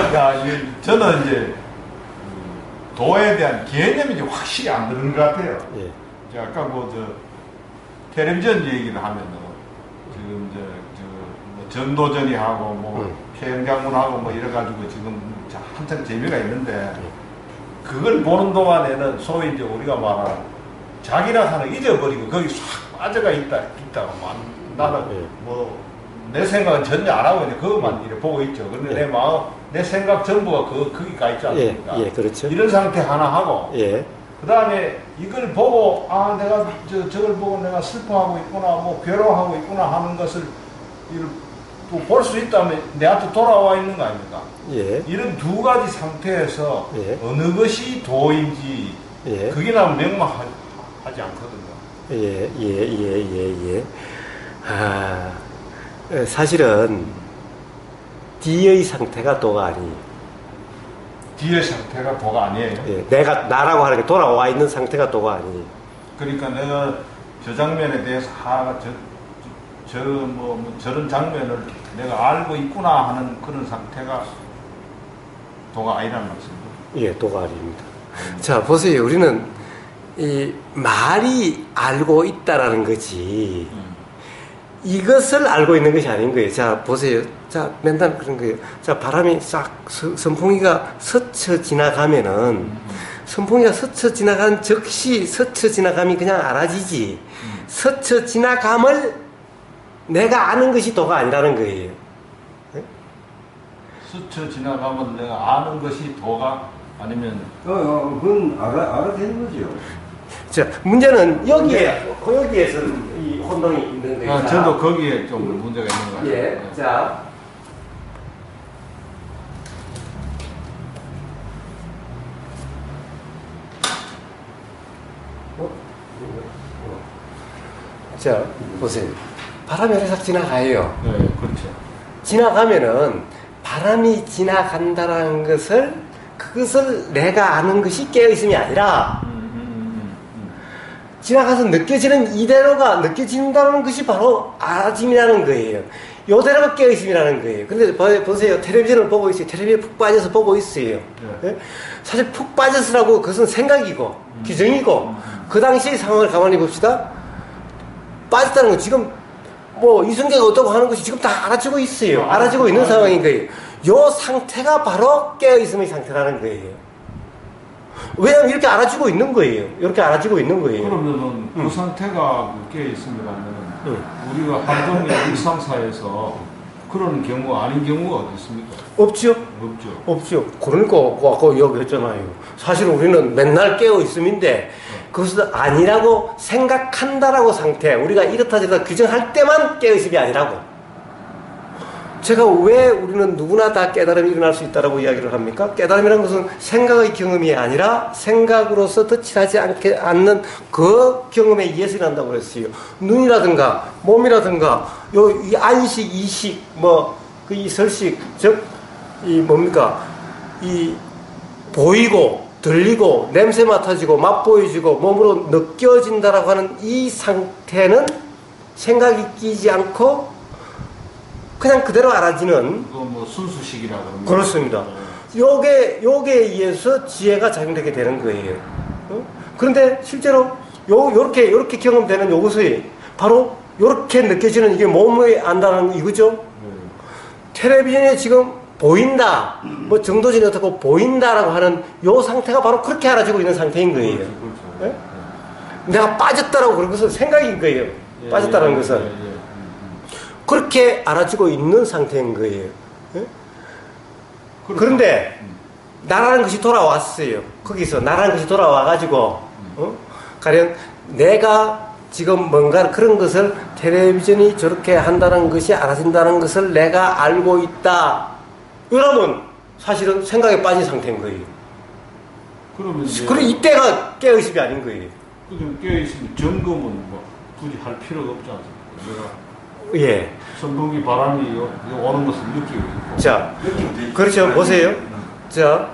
그러니까 저는 이제 도에 대한 개념이 이제 확실히 안 드는 것 같아요. 예. 이제 아까 텔레비전 얘기를 하면은 지금 뭐 전도전이 하고 뭐 태영장군하고 뭐 이래가지고 지금 한창 재미가 있는데 그걸 보는 동안에는 소위 이제 우리가 말하는 자기라 하는 잊어버리고 거기 싹 빠져가 있다가 나는 뭐 내 생각은 전혀 안 하고 있는데 그것만 이렇게 보고 있죠. 근데 내 마음, 내 생각 전부가 거기 가 있지 않습니까? 예, 그렇죠. 이런 상태 하나 하고, 그 다음에 이걸 보고, 내가 저걸 보고 내가 슬퍼하고 있구나, 뭐 괴로워하고 있구나 하는 것을 또 볼 수 있다면 내한테 돌아와 있는 거 아닙니까? 이런 두 가지 상태에서 어느 것이 도인지 그게 나면 명확하지 않거든요. 사실은 D의 상태가 도가 아니에요. D의 상태가 도가 아니에요. 내가 나라고 하는 게 돌아와 있는 상태가 도가 아니에요. 그러니까 내가 저 장면에 대해서 저런 장면을 내가 알고 있구나 하는 그런 상태가 도가 아니라는 말씀이죠. 도가 아닙니다. 자, 보세요. 우리는 이 말이 알고 있다라는 거지. 이것을 알고 있는 것이 아닌 거예요. 자, 보세요. 자, 맨날 그런 거예요. 자, 바람이 싹, 선풍기가 스쳐 지나가면은, 선풍기가 스쳐 지나간 즉시 스쳐 지나감이 그냥 알아지지. 스쳐 지나감을 내가 아는 것이 도가 아니라는 거예요. 스쳐 지나가면 내가 아는 것이 도가 아니면. 그건 알아되는 거죠. 자, 문제는 여기에서 이 혼동이 있는 거예요. 저도 거기에 좀 문제가 있는 것 같아요. 자. 자, 보세요. 바람이 싹 지나가요. 네, 그렇죠. 지나가면은 바람이 지나간다는 그것을 내가 아는 것이 깨어있음이 아니라 지나가서 이대로가 느껴진다는 것이 바로 알아짐이라는 거예요. 요대로가 깨어있음이라는 거예요. 근데 보세요. 텔레비전을 보고 있어요. 텔레비전에 푹 빠져서 보고 있어요. 사실 푹 빠져서라고 그것은 생각이고 규정이고 그 당시의 상황을 가만히 봅시다. 빠졌다는 건 지금 뭐 이승계가 어떻고 하는 것이 지금 다 알아지고 있어요. 알아지고 있는 상황인 거예요. 요 상태가 바로 깨어있음의 상태라는 거예요. 왜냐하면 이렇게 알아지고 있는 거예요. 이렇게 알아지고 있는 거예요. 그러면은 그 상태가 깨어있으면은 우리가 하루종일 일상사에서 그런 경우 아닌 경우가 어디 있습니까? 없죠. 그러니까 아까 여기 했잖아요. 사실 우리는 맨날 깨어있음인데 그것은 아니라고 생각한다라고 상태, 우리가 이렇다 저렇다 규정할 때만 깨어있음이 아니라고. 제가 왜 우리는 누구나 다 깨달음이 일어날 수 있다라고 이야기를 합니까? 깨달음이라는 것은 생각의 경험이 아니라 생각으로서 덧칠하지 않는 그 경험에 의해서 일어난다고 그랬어요. 눈이라든가 몸이라든가 이 안식, 이식, 이 설식, 즉 이 뭡니까? 이 보이고 들리고 냄새 맡아지고 맛보여지고 몸으로 느껴진다라고 하는 이 상태는 생각이 끼지 않고 그냥 그대로 알아지는. 그거 순수식이라고 합니다. 그렇습니다. 요게 의해서 지혜가 작용되게 되는 거예요. 그런데 실제로 요렇게 경험되는 요것이 바로 요렇게 느껴지는 이게 몸에 안다는 이거죠. 텔레비전에 지금 보인다, 정도전이 어떻고 보인다라고 하는 요 상태가 바로 그렇게 알아지고 있는 상태인 거예요. 그렇죠. 내가 빠졌다라고 그런 것은 생각인 거예요. 빠졌다는 것은. 그렇게 알아지고 있는 상태인 거예요. 그런데 나라는 것이 돌아왔어요. 거기서 나라는 것이 돌아와가지고 가령 내가 지금 뭔가 그런 것을 텔레비전이 저렇게 한다는 것이 알아진다는 것을 내가 알고 있다. 여러분 사실은 생각에 빠진 상태인 거예요. 그러면 이때가 깨어있음이 아닌 거예요. 깨어있으면 점검은 굳이 할 필요가 없지 않습니까? 선풍기 바람이 오는 것을 느끼고 있고. 자, 그렇죠. 보세요. 자,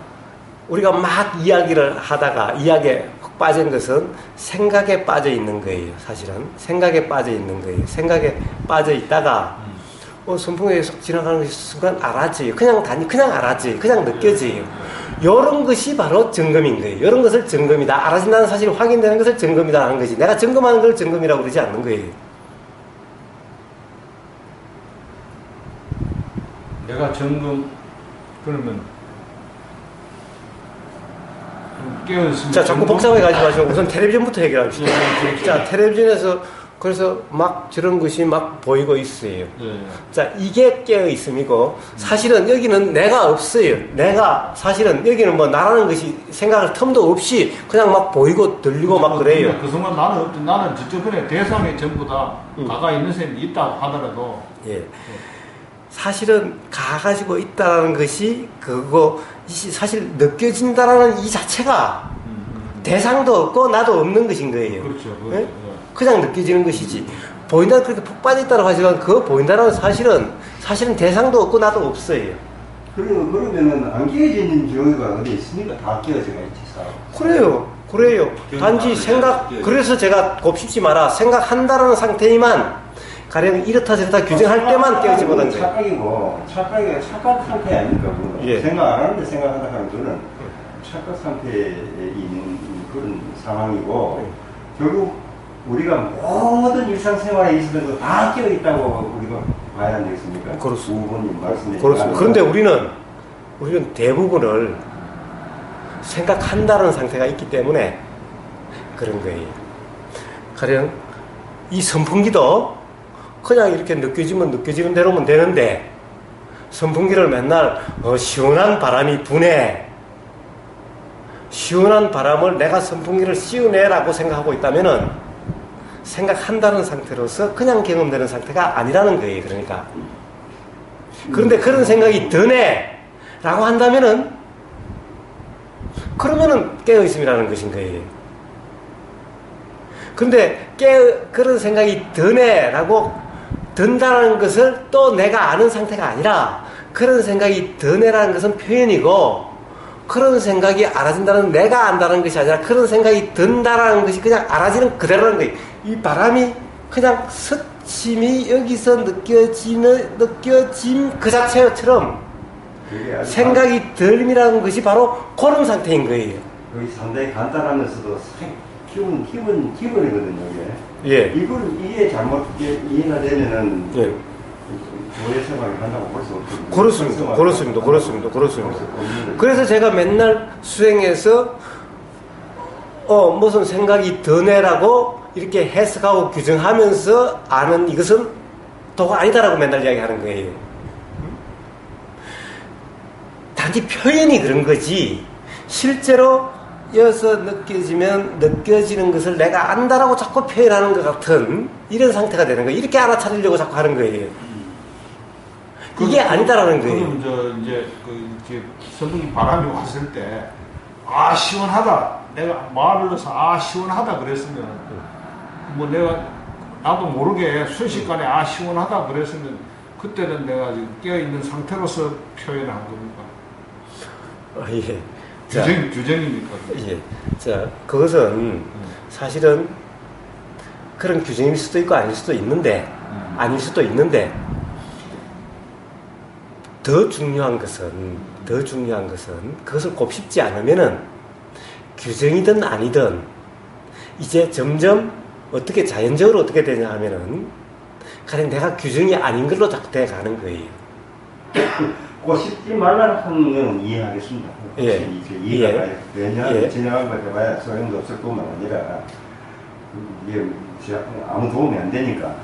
우리가 막 이야기를 하다가 이야기에 훅 빠진 것은 생각에 빠져 있는 거예요. 사실은 생각에 빠져 있는 거예요. 생각에 빠져 있다가 선풍기에 쏙 지나가는 순간 알아지. 그냥 알아지. 그냥 느껴지. 이런 것이 바로 점검인 거예요. 이런 것을 점검이다. 알아진다는 사실이 확인되는 것을 점검이다 하는 것이. 내가 점검하는 걸 점검이라고 그러지 않는 거예요. 내가 점검, 그러면, 깨어있으면. 자, 자꾸 복잡하게 가지 마시고 우선 텔레비전부터 해결합시다. 자, 텔레비전에서 그래서 막 저런 것이 막 보이고 있어요. 자, 이게 깨어있음이고, 사실은 여기는 내가 없어요. 사실은 여기는 뭐 나라는 것이 생각할 틈도 없이 그냥 막 보이고 들리고 막 그래요. 그 순간 나는 저쪽에 대상에 전부 다 가까이 있는 셈이 있다고 하더라도. 예. 사실은 가가지고 있다는 것이 그거 사실 느껴진다라는 이 자체가 대상도 없고 나도 없는 것인 거예요. 그렇죠. 예? 그냥 느껴지는 것이지. 보인다 그렇게 푹 빠져있다고 하지만 그거 보인다는 사실은 대상도 없고 나도 없어요. 그러면은 안 깨어지는 경우가 어디 있습니까? 다 깨어져가 있지, 사람. 그래요. 단지 생각, 그래서 제가 곱씹지 마라. 생각한다라는 상태이만 가령 이렇다 저렇다 규정할 때만 깨어지 못한 거예요. 착각이 착각 상태 아닙니까? 예. 생각 안 하는데 생각한다 하는 거는 착각 상태에 있는 그런 상황이고, 결국 우리가 모든 일상생활에 있어서 다 깨어있다고 우리가 봐야 안 되겠습니까? 그렇습니다. 부모님 말씀해 그렇습니다. 그런데 우리는 대부분을 생각한다는 상태가 있기 때문에 그런 거예요. 가령 이 선풍기도 그냥 이렇게 느껴지면 느껴지는 대로면 되는데, 선풍기를 맨날 시원한 바람이 부네, 시원한 바람을 내가 선풍기를 씌우네라고 생각하고 있다면은 생각한다는 상태로서 그냥 경험되는 상태가 아니라는 거예요. 그러니까. 그런데 그런 생각이 드네 라고 한다면은, 그러면은 깨어있음이라는 것인 거예요. 그런데 그런 생각이 드네라고 든다는 것을 또 내가 아는 상태가 아니라, 그런 생각이 드네라는 것은 표현이고, 그런 생각이 알아진다는 내가 안다는 것이 아니라 그런 생각이 든다라는 것이 그냥 알아지는 그대로라는 거예요. 이 바람이 그냥 스침이 여기서 느껴짐 그 자체처럼 생각이 들림이라는 것이 바로 그런 상태인 거예요. 여기 상당히 간단하면서도 기본이거든요, 이게. 예. 이게 잘못 이해가 되면은, 예. 교회 생활을 한다고 볼 수 없거든요. 그렇습니다. 그래서 제가 맨날 수행해서, 무슨 생각이 드네라고 이렇게 해석하고 규정하면서 아는 이것은 도가 아니다라고 맨날 이야기하는 거예요. 단지 표현이 그런 거지, 실제로 이어서 느껴지는 것을 내가 안다라고 자꾸 표현하는 것 같은 이런 상태가 되는 거예요. 이렇게 알아차리려고 자꾸 하는 거예요. 이게 아니다라는 거예요. 그럼 이제 선풍기 바람이 왔을 때, 시원하다. 내가 말을 넣어서 시원하다 그랬으면, 뭐 나도 모르게 순식간에 시원하다 그랬으면, 그때는 내가 지금 깨어있는 상태로서 표현한 겁니까? 예. 규정입니까? 예. 자, 그것은 사실은 그런 규정일 수도 있고 아닐 수도 있는데, 더 중요한 것은 그것을 곱씹지 않으면은 규정이든 아니든 이제 점점 자연적으로 어떻게 되냐 하면은 가령 내가 규정이 아닌 걸로 자꾸 돼가는 거예요. 곱씹지 말라는 건 이해하겠습니다. 예. 이해가 가요. 왜냐하면 지나간 걸 해봐야 소용도 없을 뿐만 아니라 이게 아무 도움이 안 되니까.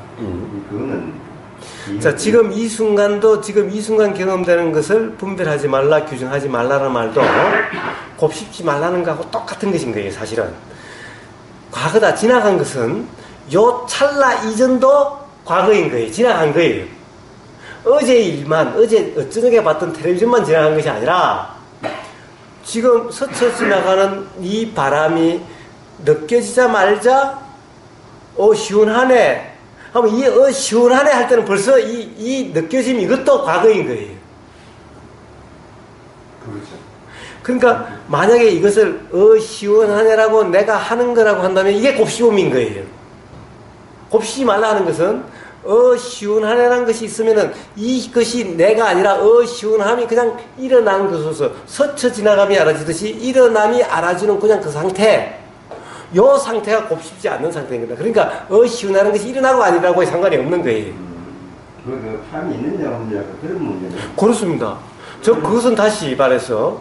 그거는. 자, 지금 이 순간 경험되는 것을 분별하지 말라, 규정하지 말라는 말도 곱씹지 말라는 것하고 똑같은 것인 거예요, 사실은. 과거다, 지나간 것은 요 찰나 이전도 과거인 거예요. 지나간 거예요. 어제 일만, 어제 어쩌게 봤던 텔레비전만 지나간 것이 아니라 지금 스쳐 지나가는 이 바람이 느껴지자마자 시원하네 하면 이 시원하네 할 때는 벌써 이 느껴짐 이것도 과거인 거예요. 그렇죠. 그러니까 만약에 이것을 시원하네라고 내가 하는 거라고 한다면 이게 곱씹음인 거예요. 곱씹지 말라 하는 것은 시원하네라는 것이 있으면은 이것이 내가 아니라 시원함이 그냥 일어나는 것으로서 스쳐 지나감이 알아지듯이 일어남이 알아주는 그냥 그 상태, 요 상태가 곱씹지 않는 상태입니다. 그러니까 시원하는 것이 일어나고 아니라고에 상관이 없는 거예요. 그 함이 있느냐 없느냐 그런 문제는. 그렇습니다. 그것은 다시 말해서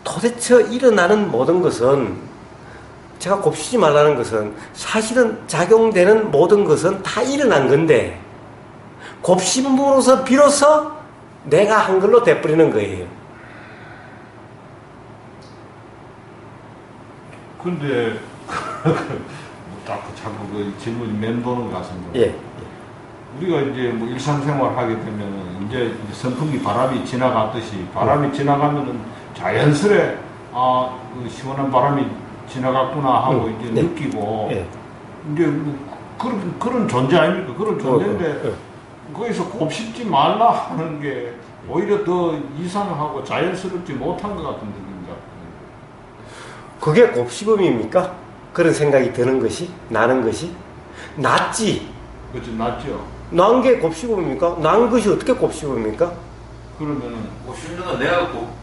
도대체 일어나는 모든 것은, 제가 곱씹지 말라는 것은 사실은 작용되는 모든 것은 다 일어난 건데 곱씹음으로써 비로소 내가 한 걸로 돼버리는 거예요. 근데 자꾸 그 질문이 맴도는 것 같습니다. 예. 우리가 이제 뭐 일상생활 하게 되면은 이제 선풍기 바람이 지나갔듯이 바람이 지나가면은 자연스레 그 시원한 바람이 지나갔구나 하고 이제 네. 느끼고 예. 이제 뭐 그런 존재 아닙니까? 그런 존재인데 거기서 곱씹지 말라 하는 게 오히려 더 이상하고 자연스럽지 못한 것 같은 느낌입니다. 그게 곱씹음입니까? 그런 생각이 드는 것이, 나는 것이 낫지. 그렇죠, 낫죠. 난 게 곱씹음입니까? 난 것이 어떻게 곱씹음입니까? 그러면은 곱씹는 건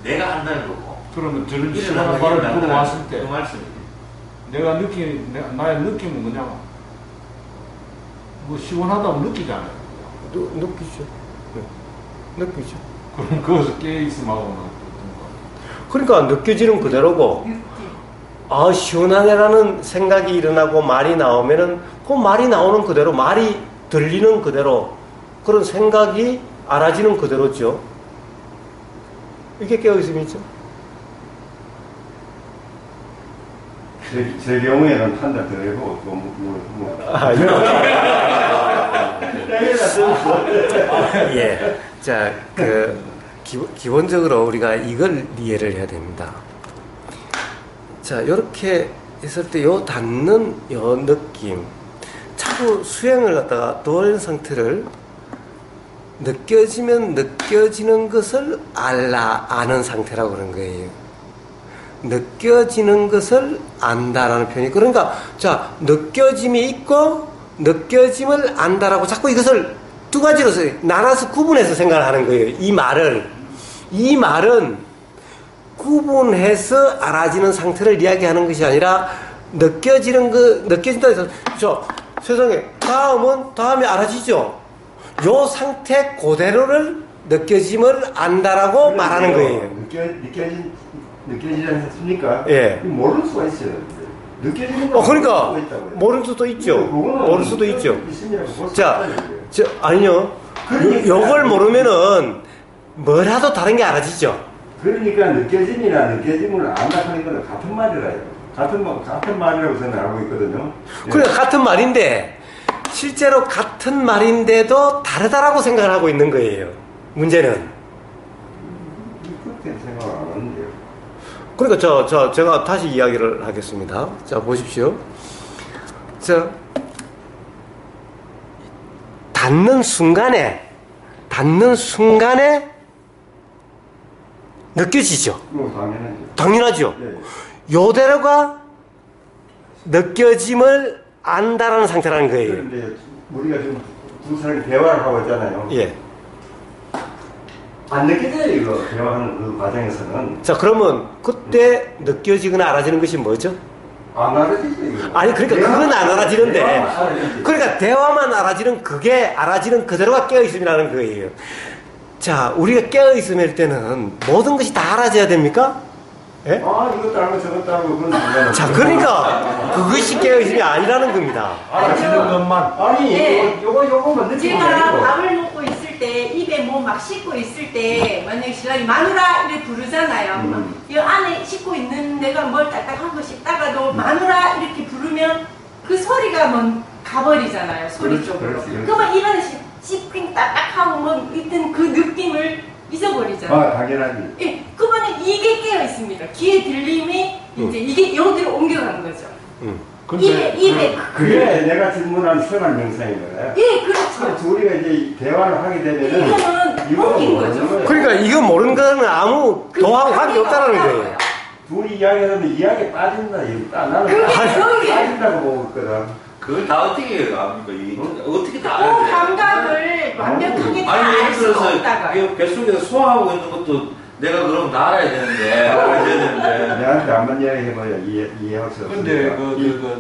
내가 한다는 거고. 그러면 저런 시원한 바람이 불어왔을 때 그 말씀이지. 나의 느낌은 그냥 뭐 시원하다고 느끼잖아요. 느끼죠. 네. 느끼죠. 그럼 거기서 깨어있음하고는 그러니까 느껴지는 그대로고, 시원하네라는 생각이 일어나고 말이 나오면은 그 말이 나오는 그대로, 말이 들리는 그대로, 그런 생각이 알아지는 그대로죠. 이게 깨어있음이죠. 제 경우에는 한 달 더 해보고 예. 자, 기본적으로 우리가 이걸 이해를 해야 됩니다. 자, 요렇게 했을 때 요 닿는 요 느낌, 자꾸 수행을 갖다가 도는 상태를 느껴지면 느껴지는 것을 아는 상태라고 그런 거예요. 느껴지는 것을 안다라는 표현이, 그러니까 자, 느껴짐이 있고 느껴짐을 안다라고 자꾸 이것을 두 가지로 나눠서 구분해서 생각을 하는 거예요. 이 말은 구분해서 알아지는 상태를 이야기하는 것이 아니라 느껴진다 해서 세상에 다음에 알아지죠. 요 상태 그대로를 느껴짐을 안다라고 말하는 거예요. 느껴지지 않습니까? 예. 모를 수가 있어요. 느껴지는 거. 그러니까 모를 수도 있죠. 모를 수도 있죠. 자, 아니요. 요걸 모르면은 뭐라도 다른 게 알아지죠. 그러니까 느껴짐이나 느껴짐을 안다 하는 건 같은 말이라요. 같은 말이라고 저는 알고 있거든요. 그러니까 같은 말인데 실제로 같은 말인데도 다르다라고 생각을 하고 있는 거예요. 문제는. 그렇게 생각을 안 하는데요. 그러니까 제가 다시 이야기를 하겠습니다. 자, 보십시오. 닿는 순간에 느껴지죠. 당연하죠. 예. 요대로가 느껴짐을 안다라는 상태라는 거예요. 그런데 우리가 지금 두 사람이 대화를 하고 있잖아요. 예. 안 느껴져요, 이거. 대화하는 그 과정에서는. 자, 그러면 그때 느껴지거나 알아지는 것이 뭐죠? 안 알아지죠, 이거. 아니, 그러니까 그건 안 알아지는데. 그러니까 대화만 알아지는 그게 알아지는 그대로가 깨어있음이라는 거예요. 자, 우리가 깨어있음일 때는 모든 것이 다 알아져야 됩니까? 예? 이것도 알고 저것도 알고 그런 상관은. 자, 그러니까 그것이 깨어있음이 아니라는 겁니다. 알아지는 것만. 아니, 네. 요거만 느끼고. 제가 밥을 먹고 있을 때, 입에 뭐 막 씻고 있을 때, 만약에 신랑이 마누라 이렇게 부르잖아요. 이 안에 씻고 있는 데가 뭘 딱딱한 거 씻다가도 마누라 이렇게 부르면 그 소리가 가버리잖아요. 소리 쪽으로. 그러면 입안에 씹힌 딱딱하고 뭐 있던 그 느낌을 잊어버리잖아요. 당연하지. 예, 그러면 이게 깨어 있습니다. 귀에 들림이 이제 이게 여기로 옮겨간 거죠. 입에 그게 내가 질문한 생활 명상인 거예요. 예, 그렇죠. 우리가 이제 대화를 하게 되면은 이거는 옮긴 거죠. 그러니까 이거 모르는 거는 아무 도하고 관계없다는 거예요. 둘이 이야기하면 이야기에 빠진다. 나는 그게 빠진다고 보고 있거든. 그걸 다 어떻게 합니까? 어떻게 다 그 감각을 완벽하게 다 아니, 알 예를 수가 들어서 없다가. 이 뱃속에서 소화하고 있는 것도 내가 그럼 다 알아야 되는데, 알아야 되는데. 내한테 한번 이야기해봐요. 이해할 수 없으니까. 근데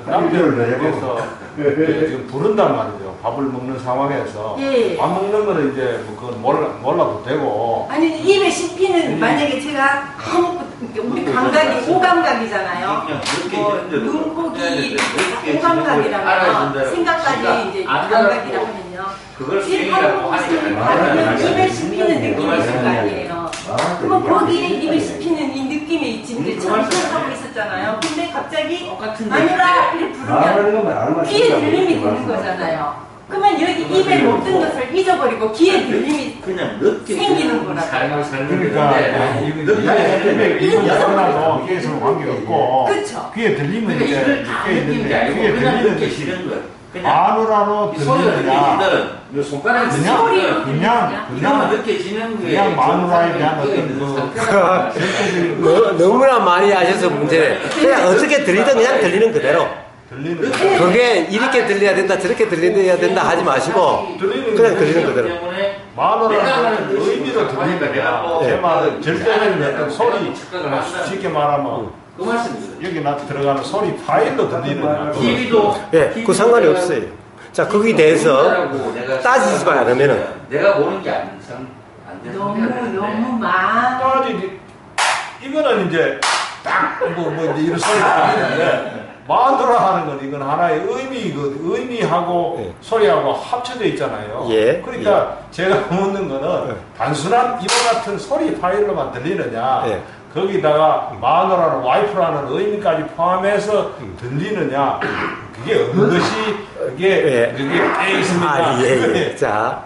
남편께서 지금 부른단 말이죠. 밥을 먹는 상황에서 예. 밥 먹는 거는 이제 뭐 그건 몰라도 되고. 아니 입에 씹히는 만약에 제가 아무 우리 감각이 오감각이잖아요. 그냥 그렇게 뭐 했는데 눈고기 그렇게 오감각이라면 지는 생각까지 걸 이제 안 감각이라 알아듣고 하면요. 그걸 지금 수행이라고 하니까. 입에 씹히는 느낌이 있을 거 아니에요. 그러면 거기에 입에 이 씹히는 이 느낌이 있지. 참 생각하고 있었잖아요. 근데 갑자기 똑같은 마누라 이렇게 말하는 부르면 것만 알면 귀에 들림이 드는 거잖아요. 그러면 여기 입에 못 든 것을 잊어버리고 귀에 들림이 그냥 늦게 생기는 거라고요. 삶을 살는 그러니까 건데, 이건 전화도 귀에서는 관계없고 그쵸. 귀에 들리면 그러니까 이제 이걸 다 꽤 느끼는 게 있는데 아니고 귀에 그냥 들리는 늦게 것이 지는 거예요. 그냥 마누라로 이 소리가 들리느냐 느껴지든 이 손가락이 그냥 들리든 그냥 이거만 느껴지는 게 그냥 마누라에 대한 어떤 너무나 많이 하셔서 문제네. 그냥 어떻게 들리든 그냥 들리는 그대로. 들리는 그게 이렇게 들려야 된다, 저렇게 들려야 된다 하지 마시고 그냥 들리는 그대로. 마누라는 의미로 들리니까 제 말은 절대적인 어떤 소리 쉽게 말하면 그 말씀이죠. 여기 나 들어가는 소리 파일로 들리느냐 TV도 예, 그 상관이 없어요. 자, 거기에 대해서 따지지 않으면은 내가 보는 게 안 되는 너무 많. 따지 이거는 이제 딱뭐 이제 이런 소리가 나는데 마누라 하는 건 이건 하나의 의미하고 예. 소리하고 합쳐져 있잖아요. 예. 그러니까 제가 묻는 거는 예. 단순한 이와 같은 소리 파일로만 들리느냐, 예. 거기다가 마누라는 와이프라는 의미까지 포함해서 들리느냐, 그게 어느 것이 예. 그게 깨 있습니까? 아, 예, 예. 자,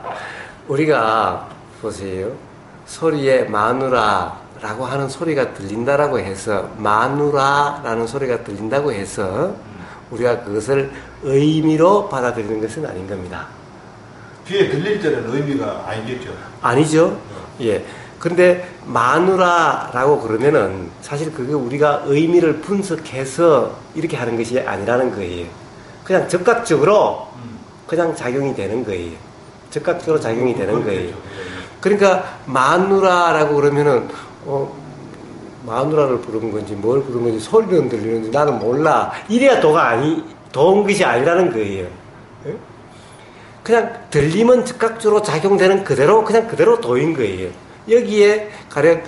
우리가 보세요. 소리에 마누라라고 하는 소리가 들린다라고 해서 마누라라는 소리가 들린다고 해서 우리가 그것을 의미로 받아들이는 것은 아닌 겁니다. 귀에 들릴 때는 의미가 아니겠죠. 아니죠. 예. 근데 마누라라고 그러면은 사실 그게 우리가 의미를 분석해서 이렇게 하는 것이 아니라는 거예요. 그냥 즉각적으로 그냥 작용이 되는 거예요. 즉각적으로 작용이 되는 거예요. 그러니까 마누라라고 그러면은 마누라를 부른 건지 뭘 부른 건지 소리는 들리는지 나는 몰라. 이래야 도운 것이 아니라는 거예요. 예? 그냥 들리면 즉각적으로 작용되는 그대로 그냥 그대로 도인 거예요. 여기에 가령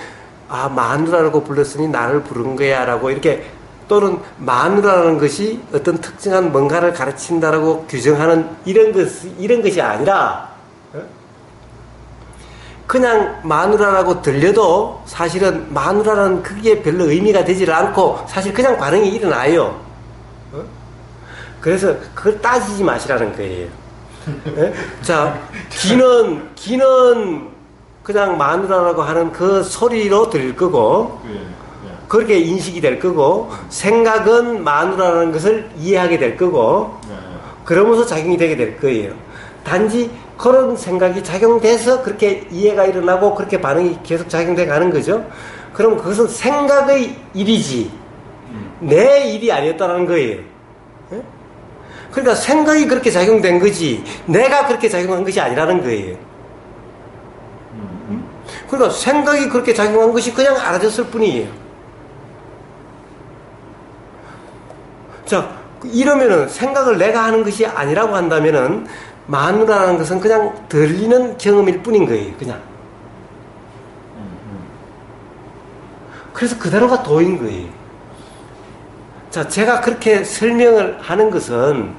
마누라라고 불렀으니 나를 부른 거야 라고 이렇게 또는 마누라라는 것이 어떤 특정한 뭔가를 가르친다라고 규정하는 이런 것이 아니라 그냥 마누라라고 들려도 사실은 마누라라는 그게 별로 의미가 되질 않고 사실 그냥 반응이 일어나요. 그래서 그걸 따지지 마시라는 거예요. 자, 귀는 그냥 마누라라고 하는 그 소리로 들릴 거고 그렇게 인식이 될 거고 생각은 마누라라는 것을 이해하게 될 거고 그러면서 작용이 되게 될 거예요. 단지 그런 생각이 작용돼서 그렇게 이해가 일어나고 그렇게 반응이 계속 작용돼 가는 거죠. 그럼 그것은 생각의 일이지 내 일이 아니었다는 거예요. 그러니까 생각이 그렇게 작용된 거지 내가 그렇게 작용한 것이 아니라는 거예요. 그러니까 생각이 그렇게 작용한 것이 그냥 알아졌을 뿐이에요. 자, 이러면은 생각을 내가 하는 것이 아니라고 한다면은 마누라라는 것은 그냥 들리는 경험일 뿐인 거예요. 그냥. 그래서 그대로가 도인 거예요. 자, 제가 그렇게 설명을 하는 것은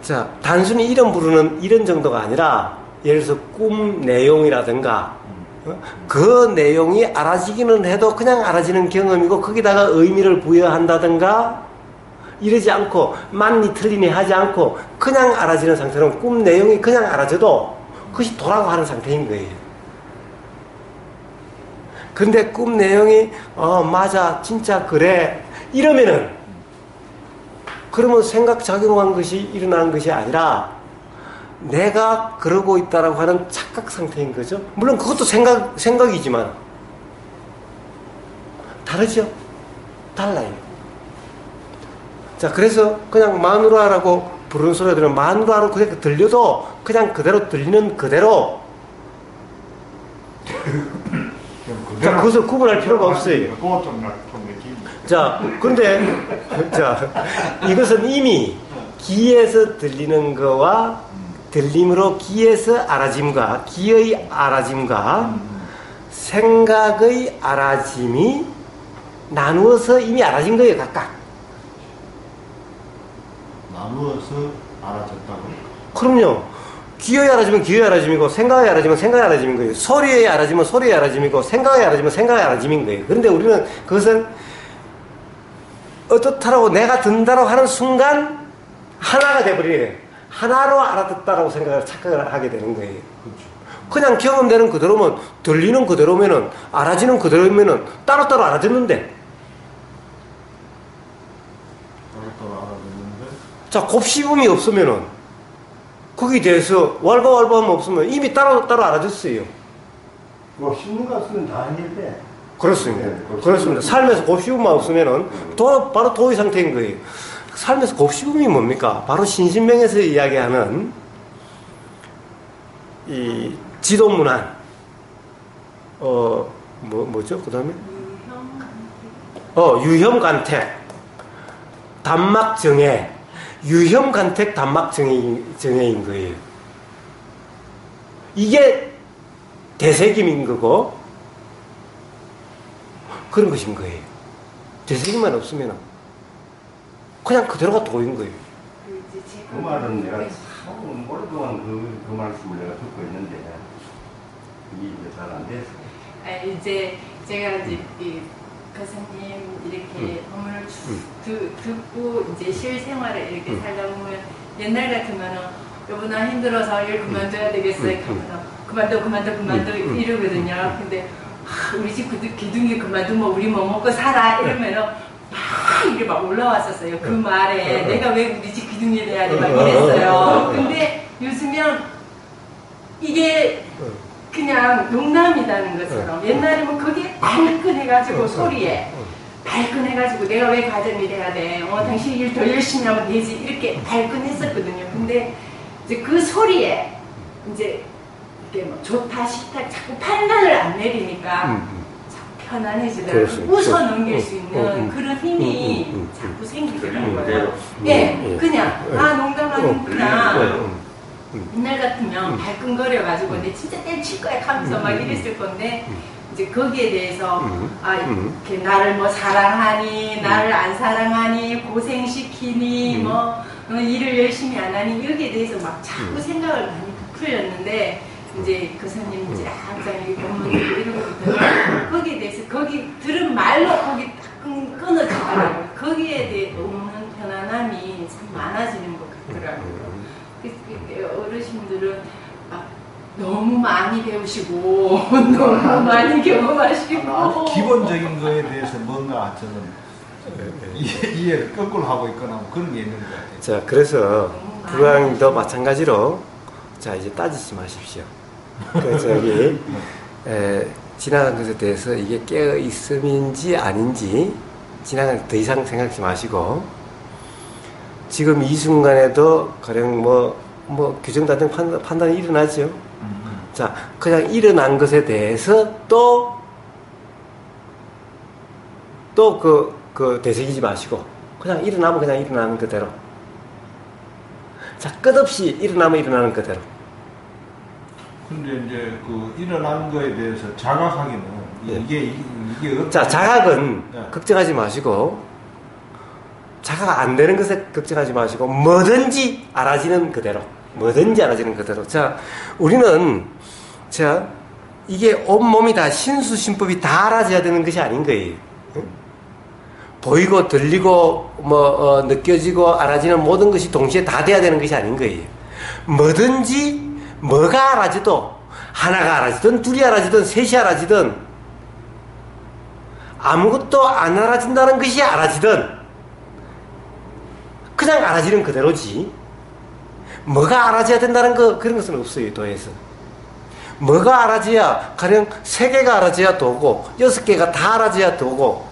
자, 단순히 이름 부르는 이런 정도가 아니라 예를 들어서 꿈 내용이라든가 그 내용이 알아지기는 해도 그냥 알아지는 경험이고 거기다가 의미를 부여한다든가 이러지 않고 맞니 틀리니 하지 않고 그냥 알아지는 상태로 꿈 내용이 그냥 알아져도 그것이 도라고 하는 상태인 거예요. 근데 꿈 내용이 맞아 진짜 그래 이러면은 그러면 생각 작용한 것이 일어나는 것이 아니라 내가 그러고 있다라고 하는 착각 상태인 거죠. 물론 그것도 생각이지만 다르죠. 달라요. 자, 그래서 그냥 마누라라고 부르는 소리가 들으면 마누라로 그렇게 들려도 그냥 그대로 들리는 그대로. 자, 그것을 구분할 필요가 없어요. 그거 좀 느낌. 자, 그런데, 자, 이것은 이미 귀에서 들리는 거와 들림으로 귀에서 알아짐과 귀의 알아짐과 생각의 알아짐이 나누어서 이미 알아진 거예요, 각각. 나누어서 알아졌다고? 그럼요. 귀의 알아짐은 귀의 알아짐이고 생각의 알아짐은 생각의 알아짐인 거예요. 소리의 알아짐은 소리의 알아짐이고 생각의 알아짐은 생각의 알아짐인 거예요. 그런데 우리는 그것을 어떻다라고 내가 든다라고 하는 순간 하나가 돼버려요. 하나로 알아듣다라고 생각을 착각을 하게 되는 거예요. 그냥 경험되는 그대로면 들리는 그대로면은 알아지는 그대로면은 따로따로 알아듣는데. 따로따로 알아듣는데. 자, 곱씹음이 없으면은 거기에 대해서 왈가왈부함 없으면 이미 따로따로 알아듣어요. 뭐 씹는 거 없으면 다 해결돼. 그렇습니다. 네, 그렇습니다. 삶에서 곱씹음만 없으면은 바로 도의 상태인 거예요. 삶에서 곱씹음이 뭡니까? 바로 신신명에서 이야기하는 이 지도문안, 뭐죠? 그 다음에? 유혐간택, 단막정해, 유혐간택, 단막정해인 거예요. 이게 대세김인 거고, 그런 것인 거예요. 대세김만 없으면 그냥 그대로가 도인 거예요. 그 말은 내가 참 오랫동안 그 말씀을 내가 듣고 있는데 이게 잘 안 돼서. 이제 제가 이제 이 교사님 이렇게 법문을 듣고 이제 실생활을 이렇게 살다 보면 옛날 같으면은 여보 나 힘들어서 일 그만둬야 되겠어요. 그만둬 이러거든요. 근데 우리 집 기둥이 그만두면 우리 뭐 먹고 살아 이러면은 막 이게 막 올라왔었어요. 그 말에 내가 왜 우리 집 기둥이 돼야 돼 막 이랬어요. 근데 요즘은 이게 그냥 농담이라는 것처럼 옛날에는 그게 발끈해가지고 소리에 발끈해가지고 내가 왜 가정일 해야 돼? 당신 일 더 열심히 하면 되지 이렇게 발끈했었거든요. 근데 이제 그 소리에 이제 이게 뭐 좋다 싫다 자꾸 판단을 안 내리니까 자꾸 편안해지더라고요. 웃어 넘길 수 있는 그런 힘이 자꾸 생기더라고요. 예, 그냥 농담하는구나. 옛날 같으면 발끈거려가지고 내 진짜 때칠 거야 하면서 막 이랬을 건데 이제 거기에 대해서 이렇게 나를 뭐 사랑하니 나를 안 사랑하니 고생시키니 뭐 일을 열심히 안 하니 여기에 대해서 막 자꾸 생각을 많이 부풀렸는데 이제 교사님 이제 항상 이 법문들 이런 거 듣다가 거기에 대해서 거기 들은 말로 거기 딱 끊어지더라고요. 거기에 대해 오는 편안함이 참 많아지는 것 같더라고요. 어르신들은 너무 많이 배우시고 너무 많이 경험하시고 기본적인 거에 대해서 뭔가 저는 이해를 거꾸로 하고 있거나 그런 게 있는 것 같아요. 자, 그래서 불황도 마찬가지로 자 이제 따지지 마십시오. 저기 지나간 것에 대해서 이게 깨어 있음인지 아닌지 지나간 더 이상 생각하지 마시고 지금 이 순간에도 가령 뭐 규정단정 판단이 일어나죠. 자, 그냥 일어난 것에 대해서 또 되새기지 마시고 그냥 일어나면 그냥 일어나는 그대로. 자, 끝없이 일어나면 일어나는 그대로. 근데 이제 그 일어난 거에 대해서 자각하기는 이게 자, 자각은 네. 걱정하지 마시고 자각 안 되는 것에 걱정하지 마시고 뭐든지 알아지는 그대로. 뭐든지 알아지는 그대로. 자, 우리는 자 이게 온몸이 다 신수신법이 다 알아져야 되는 것이 아닌 거예요. 보이고 들리고 느껴지고 알아지는 모든 것이 동시에 다 돼야 되는 것이 아닌 거예요. 뭐든지 뭐가 알아져도 하나가 알아지든 둘이 알아지든 셋이 알아지든 아무것도 안 알아진다는 것이 알아지든 그냥 알아지는 그대로지 뭐가 알아져야 된다는 그런 것은 없어요. 도에서 뭐가 알아져야 가령 3개가 알아져야 도고 6개가 다 알아져야 도고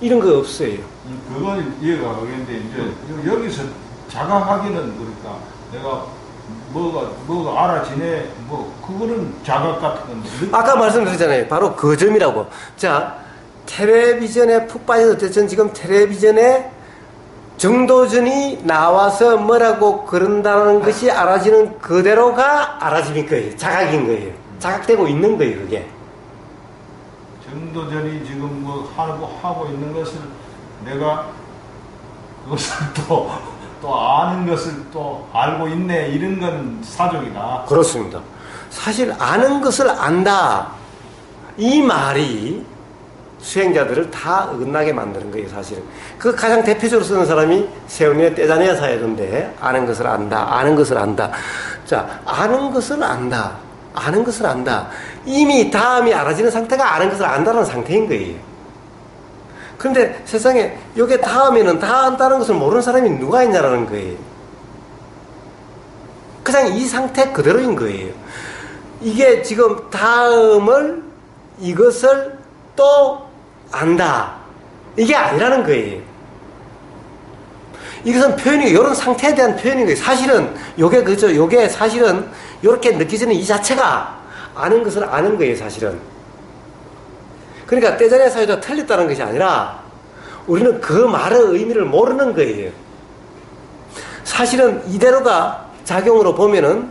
이런 거 없어요. 그건 이해가 가겠는데 이제 여기서 자각하기는 그러니까 내가 뭐가 알아지네 뭐 그거는 자각 같은 건데 아까 말씀드렸잖아요. 바로 그 점이라고. 자, 텔레비전에 푹 빠져서 어쨌든 지금 텔레비전에 정도전이 나와서 뭐라고 그런다는 것이 알아지는 그대로가 알아짐인 거예요. 자각인 거예요. 자각되고 있는 거예요, 그게. 정도전이 지금 뭐 하고 있는 것을 내가 그것을 또 아는 것을 또 알고 있네 이런 건 사족이다. 그렇습니다. 사실 아는 것을 안다 이 말이 수행자들을 다 어긋나게 만드는 거예요, 사실은. 그 가장 대표적으로 쓰는 사람이 세운이의 떼자네야 사회론데 아는 것을 안다, 아는 것을 안다. 자, 아는 것을 안다, 아는 것을 안다. 이미 다음이 알아지는 상태가 아는 것을 안다는 상태인 거예요. 그런데 세상에 이게 다음에는 다 안다는 것을 모르는 사람이 누가 있냐라는 거예요. 그냥 이 상태 그대로인 거예요. 이게 지금 다음을 이것을 또 안다 이게 아니라는 거예요. 이것은 표현이 이런 상태에 대한 표현인 거예요. 사실은 요게 그죠? 요게 사실은 이렇게 느껴지는 이 자체가 아는 것을 아는 거예요, 사실은. 그러니까 떼자네 사유가 틀렸다는 것이 아니라 우리는 그 말의 의미를 모르는 거예요. 사실은 이대로가 작용으로 보면은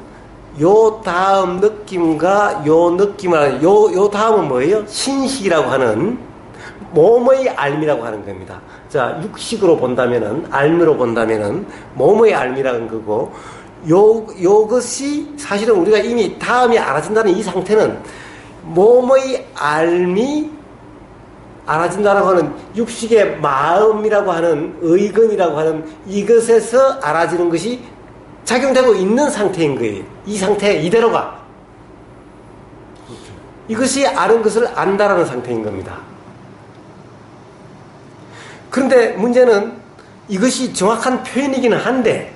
요 다음 느낌과 요 느낌을 요 다음은 뭐예요? 신식이라고 하는 몸의 알미라고 하는 겁니다. 자, 육식으로 본다면은 알미로 본다면은 몸의 알미라는 거고 요것이 사실은 우리가 이미 다음이 알아진다는 이 상태는 몸의 알미 알아진다라고 하는 육식의 마음이라고 하는 의근이라고 하는 이것에서 알아지는 것이 작용되고 있는 상태인 거예요. 이 상태 이대로가. 그렇죠. 이것이 아는 것을 안다라는 상태인 겁니다. 그런데 문제는 이것이 정확한 표현이기는 한데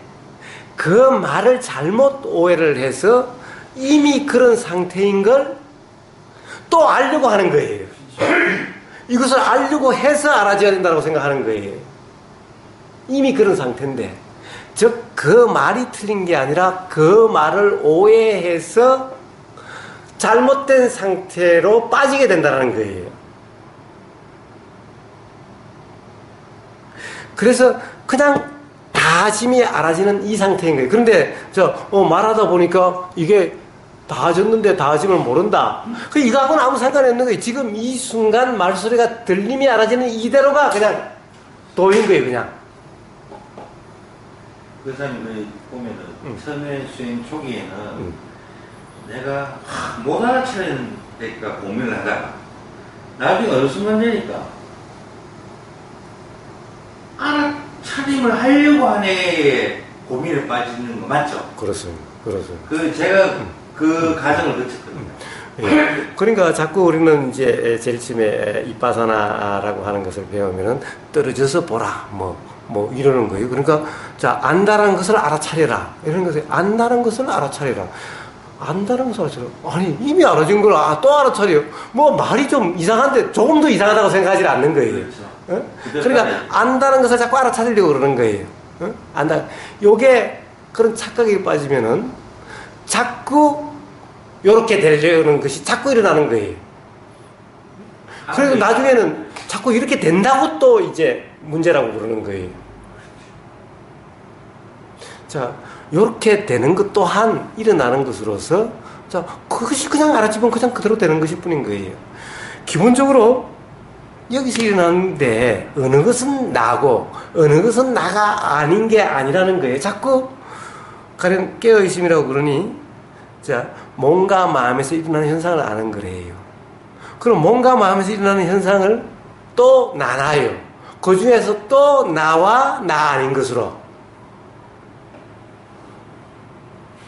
그 말을 잘못 오해를 해서 이미 그런 상태인 걸 또 알려고 하는 거예요. 이것을 알려고 해서 알아져야 된다고 생각하는 거예요. 이미 그런 상태인데 즉 그 말이 틀린 게 아니라 그 말을 오해해서 잘못된 상태로 빠지게 된다는 거예요. 그래서 그냥 다짐이 알아지는 이 상태인 거예요. 그런데 말하다 보니까 이게 다졌는데 다짐을 모른다. 이거하고는 아무 상관이 없는 거예요. 지금 이 순간 말소리가 들림이 알아지는 이대로가 그냥 도인 거예요, 그냥. 그 사람이 보면은 처음에 수행 초기에는 내가 못 알아차리는 데가 고민을 하다가 나중에 어느 순간 되니까 알아차림을 하려고 하네 고민에 빠지는 거 맞죠? 그렇습니다. 제가 그 과정을 거쳤거든요. 예. 그러니까 자꾸 우리는 이제 제일 처음에 이빠사나라고 하는 것을 배우면은 떨어져서 보라 뭐 이러는 거예요. 그러니까 자 안다라는 것을 알아차려라 이런 것을 안다는 것을 알아차려라. 안다는 것을 알아차려. 아니 이미 알아진 걸 또 알아차려. 뭐 말이 좀 이상한데 조금 더 이상하다고 생각하지 않는 거예요. 그렇죠. 어? 그러니까 안다는 것을 자꾸 알아차리려고 그러는 거예요. 어? 안다. 요게 그런 착각에 빠지면은 자꾸 요렇게 되려는 것이 자꾸 일어나는 거예요. 그래서 나중에는 자꾸 이렇게 된다고 또 이제 문제라고 그러는 거예요. 자, 요렇게 되는 것 또한 일어나는 것으로서 자, 그것이 그냥 알아지면 그냥 그대로 되는 것일 뿐인 거예요. 기본적으로 여기서 일어나는데 어느 것은 나고 어느 것은 나가 아닌 게 아니라는 거예요. 자꾸 가령 깨어있음이라고 그러니 자, 몸과 마음에서 일어나는 현상을 아는 거래요. 그럼 몸과 마음에서 일어나는 현상을 또 나눠요. 그 중에서 또 나와 나 아닌 것으로.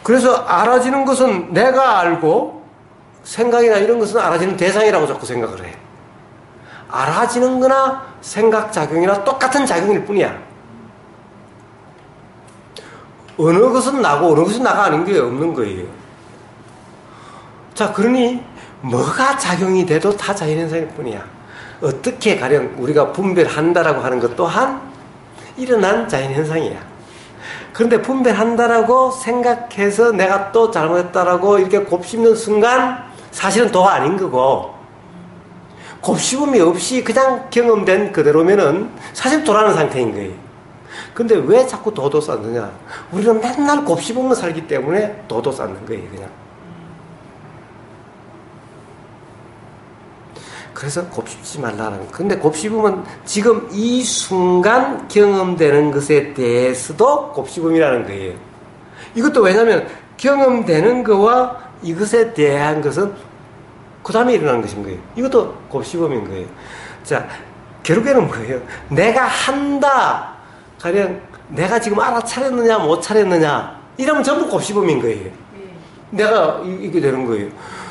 그래서 알아지는 것은 내가 알고 생각이나 이런 것은 알아지는 대상이라고 자꾸 생각을 해. 알아지는 거나 생각작용이나 똑같은 작용일 뿐이야. 어느 것은 나고 어느 것은 나가 아닌 게 없는 거예요. 자, 그러니 뭐가 작용이 돼도 다 자연현상일 뿐이야. 어떻게 가령 우리가 분별한다라고 하는 것 또한 일어난 자연현상이야. 그런데 분별한다라고 생각해서 내가 또 잘못했다라고 이렇게 곱씹는 순간 사실은 도가 아닌 거고, 곱씹음이 없이 그냥 경험된 그대로면은 사실 도라는 상태인 거예요. 근데 왜 자꾸 도도 쌓느냐? 우리는 맨날 곱씹으면 살기 때문에 도도 쌓는 거예요, 그냥. 그래서 곱씹지 말라는 거예요. 근데 곱씹으면 지금 이 순간 경험되는 것에 대해서도 곱씹음이라는 거예요. 이것도 왜냐하면 경험되는 거와 이것에 대한 것은 그 다음에 일어나는 것인 거예요. 이것도 곱씹음인 거예요. 자, 결국에는 뭐예요? 내가 한다. 가령 내가 지금 알아차렸느냐 못 차렸느냐 이러면 전부 곱씹음인 거예요. 내가 이게 되는 거예요.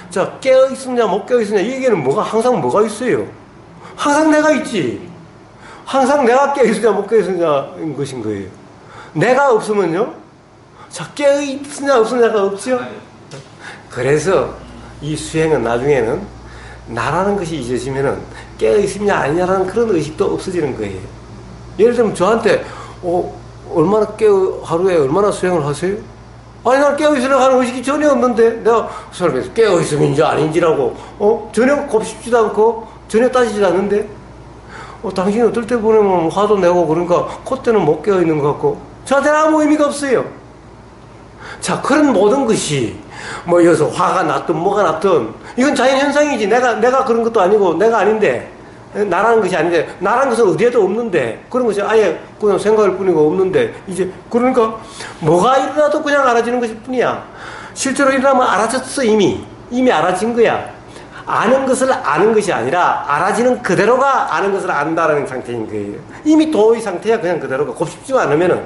자, 깨어있느냐 못 깨어있느냐 이 얘기는 항상 뭐가 있어요? 항상 내가 있지. 항상 내가 깨어있느냐 못 깨어있느냐인 것인 거예요. 내가 없으면요? 자, 깨어있느냐 없느냐가 없죠? 그래서 이 수행은 나중에는 나라는 것이 잊어지면은 깨어있느냐 아니냐라는 그런 의식도 없어지는 거예요. 예를 들면 저한테 얼마나 하루에 얼마나 수행을 하세요? 아니, 난 깨어있으려고 하는 의식이 전혀 없는데 내가 그 사람에서 깨어있음인지 아닌지라고 전혀 곱씹지도 않고 전혀 따지지도 않는데 당신이 어떨 때 보내면 화도 내고 그러니까 콧대는 못 깨어있는 것 같고 저한테는 아무 의미가 없어요. 자, 그런 모든 것이 여기서 화가 났든 뭐가 났든 이건 자연현상이지. 내가 그런 것도 아니고 내가 아닌데 나라는 것이 아닌데 나라는 것은 어디에도 없는데 그런 것이 아예 그냥 생각일 뿐이고 없는데 이제 그러니까 뭐가 일어나도 그냥 알아지는 것일 뿐이야. 실제로 일어나면 알아졌어. 이미 알아진 거야. 아는 것을 아는 것이 아니라 알아지는 그대로가 아는 것을 안다라는 상태인 거예요. 이미 도의 상태야. 그냥 그대로가. 곱씹지 않으면은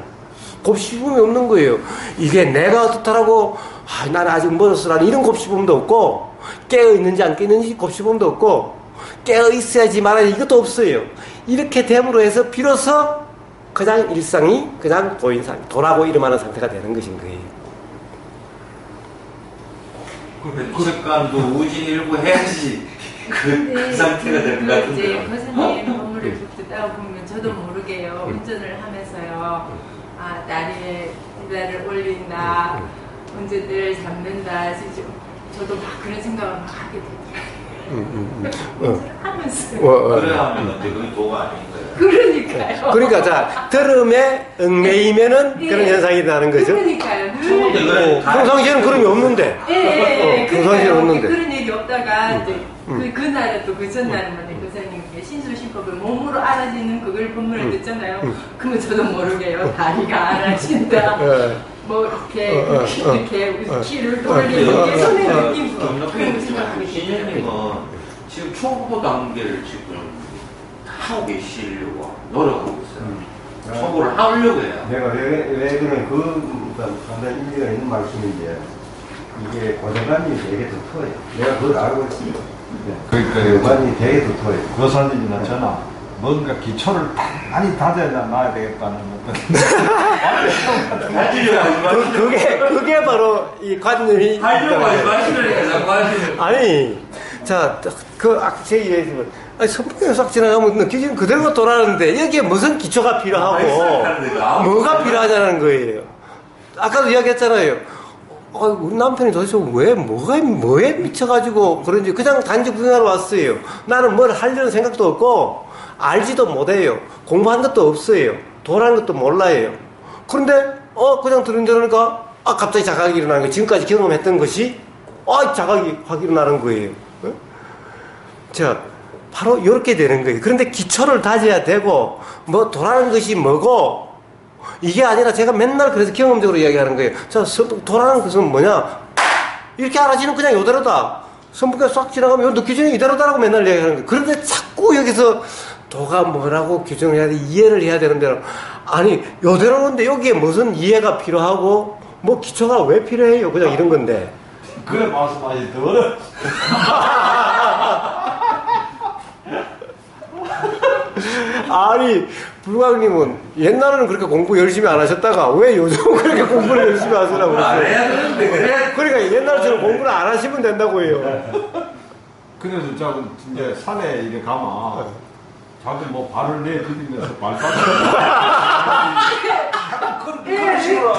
곱씹음이 없는 거예요. 이게 내가 어떻다라고 나는 아직 멀었으라는 이런 곱씹음도 없고 깨어있는지 안 깨어있는지 곱씹음도 없고 깨어있어야지 말아야지 이것도 없어요. 이렇게 됨으로 해서 비로소 그냥 일상이 그냥 도라고 이름하는 상태가 되는 것인 거예요. 습관도 우진일고 해야지 그 상태가 될 것 같은데요. 이제 교수님 법문을 듣다 보면 저도 모르게요. 운전을 하면서요. 다리를 올린다. 운전대를 잡는다. 저도 막 그런 생각을 막 하게 되더라고요. 하면서요. 그래 하면 그게 도가 아닌 거예요. 그러니까요. 그러니까 자, 들음에 얽매이면은 그런 현상이 일어나는 거죠. 그러니까요. 평상시에는 그런 게 없는데. 평상시에는 없는데. 그런 얘기 없다가 이제 그날은 또 그 전날은 교사님께 신수신법을 몸으로 알아지는 그걸 법문을 듣잖아요. 그러면 저도 모르게요. 다리가 알아진다. 이렇게 키를 돌리고 이렇게 손에 느끼고 그런 거 생각하게 신현님은 지금 초보 단계를 지금 하고 계시려고 노력하고 있어요. 초보를 하려고 해요. 내가 왜 그런 상당히 일리가 있는 말씀인데 이게 고정관념이 되게 두터워요. 내가 그걸 알고 있습니다. 그러니까 고정관념이 되게 두터워요. 교사님이나 저나 뭔가 기초를 많이 다져놔야 되겠다는 그게 바로 이 관념이. 하려고 하지 마시라니까 자꾸 하시는. 아니, 자, 제 얘기에서 선풍기가 싹 지나가면 느껴지는 그대로가 돌아가는데 여기에 무슨 기초가 필요하고 뭐가 필요하냐는 거예요. 아까도 이야기했잖아요. 우리 남편이 도대체 뭐에 미쳐가지고 그런지 그냥 단지 구경하러 왔어요. 나는 뭘 하려는 생각도 없고 알지도 못해요. 공부한 것도 없어요. 도라는 것도 몰라요. 그런데 그냥 들으니까 갑자기 자각이 일어나는 거예요. 지금까지 경험했던 것이 자각이 확 일어나는 거예요. 자, 바로 이렇게 되는 거예요. 그런데 기초를 다져야 되고 도라는 것이 뭐고 이게 아니라 제가 맨날 그래서 경험적으로 이야기하는 거예요. 자, 도라는 것은 뭐냐? 이렇게 알아지는 그냥 이대로다. 선풍기가 싹 지나가면 느껴지는 이대로다라고 맨날 이야기하는 거예요. 그런데 자꾸 여기서 도가 뭐라고 규정을 해야 돼? 이해를 해야 되는데 아니 이대로인데 여기에 무슨 이해가 필요하고 기초가 왜 필요해요? 그냥 이런 건데. 그래 말씀하시 더 어려. 아니 불광님은 옛날에는 그렇게 공부 열심히 안 하셨다가 왜 요즘 그렇게 공부를 열심히 하시라고 안 그러세요? 해야 되는데 그래. 그러니까 옛날처럼 공부를 안 하시면 된다고 해요. 그래서 자꾸 이제 산에 이렇게 가면 자꾸 뭐 발을 내디디면서 발바닥 그런 식으로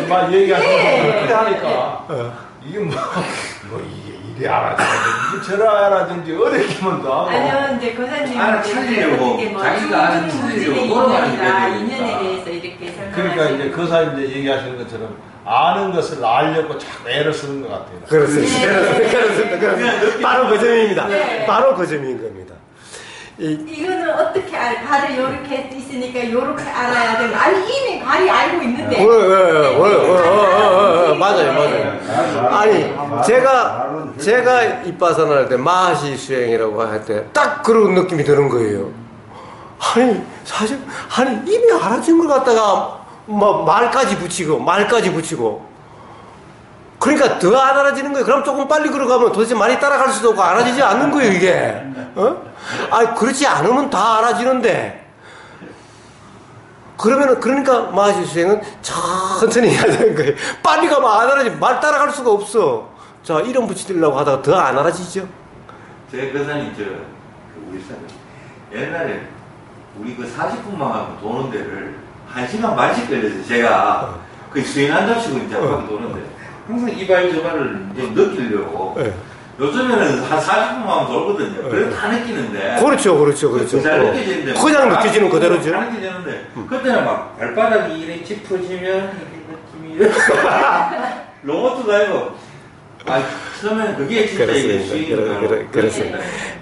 막 얘기하시면 그래 하니까 이게 뭐 이게 이래 알아야지 이게 저래 알아야지 어렵게만 더 하고 아니요, 이제 거사님 알아차리려고 이게 뭐 자기가 알아차리려고 물질의 많이 인연이다, 얘기하니까. 인연에 대해서 이렇게 설명하시는. 그러니까 이제 거사 이제 얘기하시는 것처럼 아는 것을 알려고 자꾸 애를 쓰는 것 같아요. 그렇습니다. 그렇습니다. 바로 그 점입니다. 네. 바로 그 점인 겁니다. 이거는 어떻게 발을 요렇게 있으니까 요렇게 알아야 되는 아니 이미 발이 알고 있는데 맞아요. 아니 제가 입바산을 할 때 마하시 수행이라고 할 때 딱 그런 느낌이 드는 거예요. 아니 사실 이미 알아진 걸 갖다가 뭐 말까지 붙이고 그러니까 더 안 알아지는 거예요. 그럼 조금 빨리 걸어가면 도대체 많이 따라갈 수도 없고 알아지지 않는 거예요, 이게. 아니, 그렇지 않으면 다 알아지는데. 그러니까 마하시 수행은 천천히 해야 되는 거예요. 빨리 가면 안 알아지, 말 따라갈 수가 없어. 자, 이름 붙이려고 하다가 더 안 알아지죠? 제 거사님, 우리 사람, 옛날에 우리 그 40분만 하고 도는 데를 1시간 반씩 걸렸어요. 제가 그 수행 안 잡시고 이제 막 도는데. 항상 이발 저발을 좀 느끼려고. 네. 요즘에는 한 40분만 하면 돌거든요. 그래도 다 느끼는데. 그렇죠. 잘 느껴지는데. 그냥 느껴지는 그대로죠. 다 느껴지는데. 그때는 막 발바닥이 이렇게 짚어지면 이렇게 느낌이 로봇도 아니고. 처음에는 그게 진짜 이게 수익이 그렇습니다.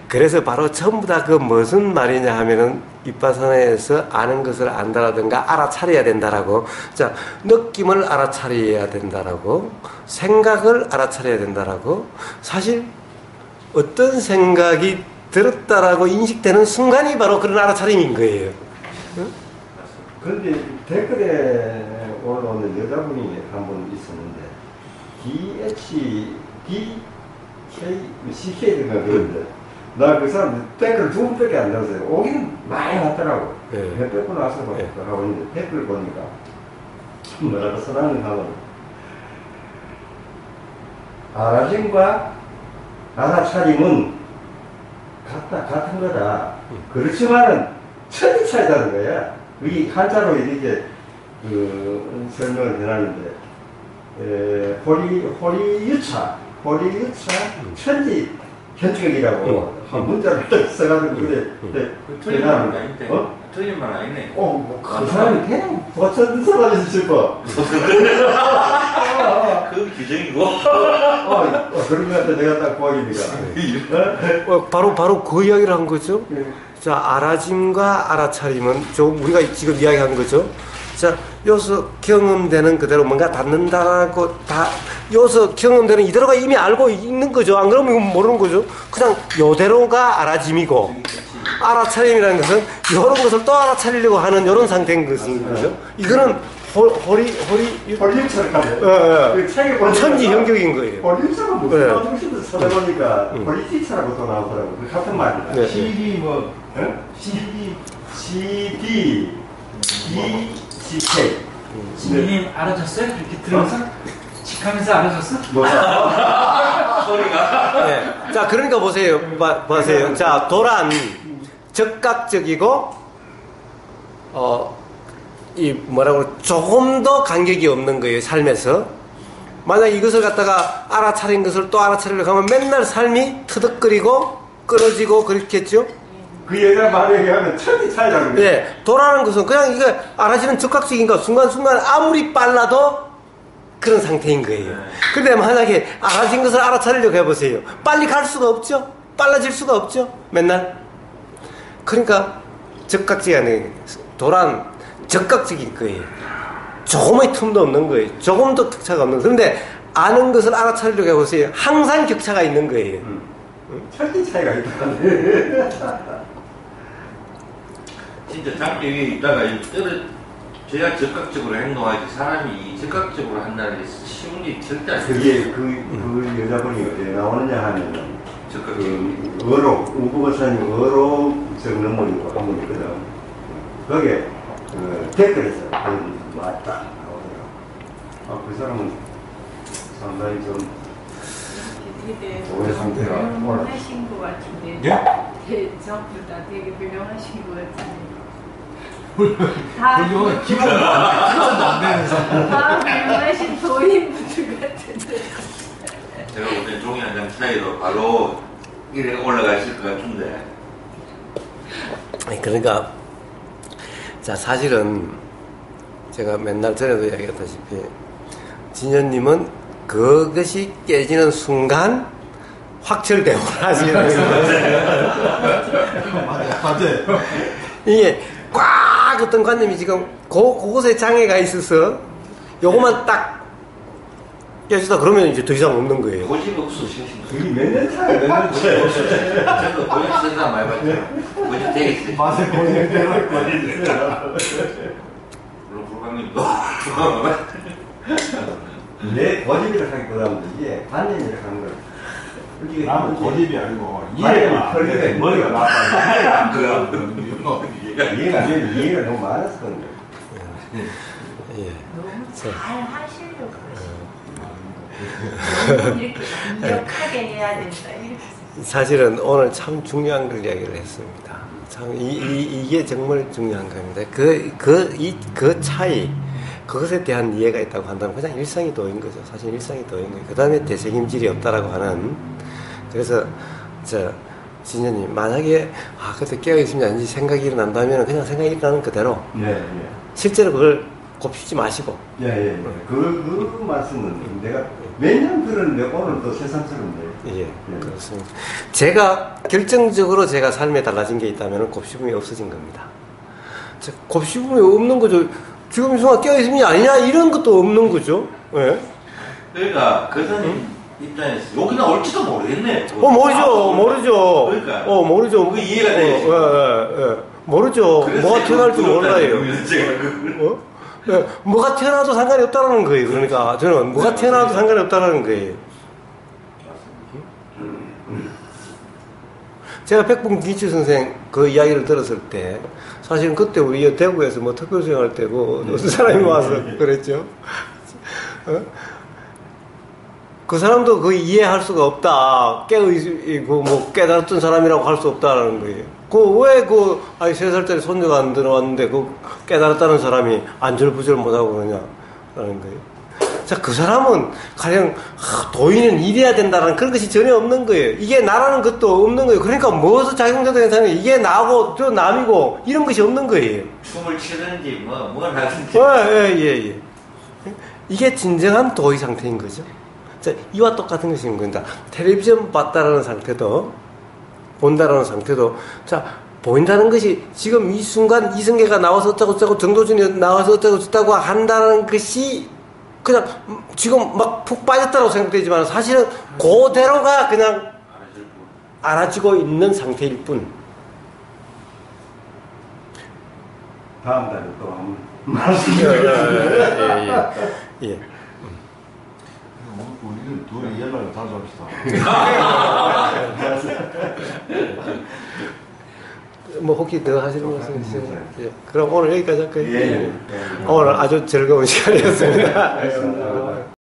그래서 바로 전부 다 그 무슨 말이냐 하면은 입바산에서 아는 것을 안다라든가 알아차려야 된다라고. 자, 느낌을 알아차려야 된다라고. 생각을 알아차려야 된다라고. 사실 어떤 생각이 들었다라고 인식되는 순간이 바로 그런 알아차림인 거예요. 그런데 댓글에 올라오는 여자분이 한 분 있었는데 CK인가 그런데 나 그 사람 댓글 두 분밖에 안 달았어요. 오긴 많이 왔더라고. 몇 뵙고 나서 하고 있는데 댓글 보니까 뭐라고 써놨는가 하면 알아짐과 알아차림은 같은 거다. 그렇지만은 천지 차이다는 거야. 이 한자로 이렇게 설명을 해놨는데 호리유차 천지 현충이라고 한 문자를 딱 써가지고 그래. 틀린 말은 아닌데. 틀린 말은 아니네. 그 사람이 그냥 버튼 써가지고 싶어. 그 규정이고. 그런 것 같아. 내가 딱 보이니까. 바로 그 이야기를 한 거죠. 자, 알아짐과 알아차림은 우리가 지금 이야기한 거죠. 자, 여기서 경험되는 그대로 뭔가 닿는다고 여기서 경험되는 이대로가 이미 알고 있는 거죠. 안 그러면 이건 모르는 거죠. 그냥 요대로가 알아짐이고 알아차림이라는 것은 이런 것을 또 알아차리려고 하는 이런 상태인 거죠. 이거는 호리유차를 가면 천지 현격인 거예요. 호리유차가 무슨 나중에도 찾아보니까 호리티차라고 또 나오더라고. 그 같은 말이다. CK. 지민님 알아줬어요? 이렇게 들으면서 직하면서 알아줬어? 소리가. 네. 자, 그러니까 보세요. 자, 도란 적극적이고 조금 더 간격이 없는 거예요, 삶에서. 만약 이것을 갖다가 알아차린 것을 또 알아차리려고 하면 맨날 삶이 터득거리고 끊어지고 그렇겠죠? 그 여자 말에 의하면 천지 차이라는 거예요. 예, 도라는 것은 그냥 이게 알아지는 적극적인가 순간순간 아무리 빨라도 그런 상태인 거예요. 근데 만약에 알아진 것을 알아차리려고 해보세요. 빨리 갈 수가 없죠? 빨라질 수가 없죠? 맨날. 그러니까 적극적이 아니에요. 도란 적극적인 거예요. 조금의 틈도 없는 거예요. 조금도 격차가 없는 거예요. 그런데 아는 것을 알아차리려고 해보세요. 항상 격차가 있는 거예요. 천지 차이가 있다. 진짜 장비 위에 있다가 제가 적극적으로 행동하지 사람이 적극적으로 한다는 게 쉬운 일이 절대 아니에요. 그게 그 여자분이 어디에 나오느냐 하면은 우부거사님 어록 정론문이고 한 분이거든. 거기에 댓글에서 맞다 나오더라고. 그 사람은 상당히 좀 되게 오해 상태가 훌륭하신 것 같은데. 예? 전부 다 되게 훌륭하신 것 같은데. 다 기본도 안 되는 사람. 다 훌륭하신 도인분들 같은데. 제가 볼 때 종이 한 장 차이로 바로 이래 올라가실 것 같은데. 그러니까 자 사실은 제가 맨날 전에도 이야기했다시피 진현님은 그것이 깨지는 순간 확철대오를 하시는 맞아요. 이게 꽉 어떤 관념이 지금 그곳에 장애가 있어서 요것만 딱 깨지다 그러면 이제 더 이상 없는 거예요. 고집이 없으시신 그게 몇년 차야, 몇년 차야. 저도 고집 쓰는 사람 많이 봤죠. 고집 되게 있어요. 맛에 고생대로 물론 불광님도. 내 고집이라 하기보다는 이게 관념이라 하는 거야. 이게 나는 고집이 아니고 관념이 이해가 안 털리가 돼. 있는 머리가 거야. 나빠. 이해가 안 그래요? 돼. 이해가 안 되는 이해가 너무 많았을 건데. 예. 너무 잘 하시려고 그러시죠. 이렇게 완벽하게 해야 된다. 이렇게. 사실은 오늘 참 중요한 걸 이야기를 했습니다. 참 이게 정말 중요한 겁니다. 그 차이, 그것에 대한 이해가 있다고 한다면 그냥 일상이 도인 거죠. 사실 일상이 도인 거예요. 그 다음에 대책임질이 없다라고 하는. 그래서 진현님 만약에 그때 깨어 있으면 아닌지 생각이 일어난다면 그냥 생각이 일어나는 그대로 실제로 그걸 곱씹지 마시고. 그 말씀은 내가 매년 그러는데 오늘 또 새삼스럽네. 예, 그렇습니다. 결정적으로 제가 삶에 달라진 게 있다면 곱씹음이 없어진 겁니다. 곱씹음이 없는 거죠. 지금 이 순간 깨어있으면 아니냐? 이런 것도 없는 거죠. 예. 그러니까 그 사람 입장에서 여기나 올지도 모르겠네. 모르죠. 그러니까. 모르죠. 그 이해가 되지. 모르죠. 뭐가 튀어나올지 몰라요. 뭐가 튀어나와도 상관이 없다는 거예요. 그러니까 저는 뭐가 튀어나와도 상관이 없다는 거예요. 제가 백봉기치 선생 그 이야기를 들었을 때 사실은 그때 우리 대구에서 뭐 특별수행 할 때 어떤 사람이 와서 그랬죠. 그 사람도 그 이해할 수가 없다. 깨달았던 사람이라고 할 수 없다라는 거예요. 왜 3살짜리 손녀가 안 들어왔는데 깨달았다는 사람이 안절부절 못하고 그러냐라는 거예요. 자, 그 사람은 가령 도인은 이래야 된다는 그런 것이 전혀 없는 거예요. 이게 나라는 것도 없는 거예요. 그러니까 무엇을 자경자도 괜찮아요. 이게 나고 저 남이고 이런 것이 없는 거예요. 춤을 추든지 뭘 하든지. 예. 이게 진정한 도의 상태인 거죠. 자, 이와 똑같은 것인 겁니다. 텔레비전 봤다라는 상태도 본다라는 상태도 보인다는 것이 지금 이 순간 이성계가 나와서 어쩌고 정도준이 나와서 어쩌고 한다는 것이 그냥 지금 막 푹 빠졌다고 생각되지만 사실은 그대로가 그냥 알아지고 있는 상태일 뿐. 다음 달에 또 한번 예. 우리는 둘이 연락을 자주 합시다. 뭐 혹시 더 하시는 말씀 있으세요? 예. 그럼 오늘 여기까지 할까요? 예. 오늘 아주 즐거운 시간이었습니다. 알겠습니다.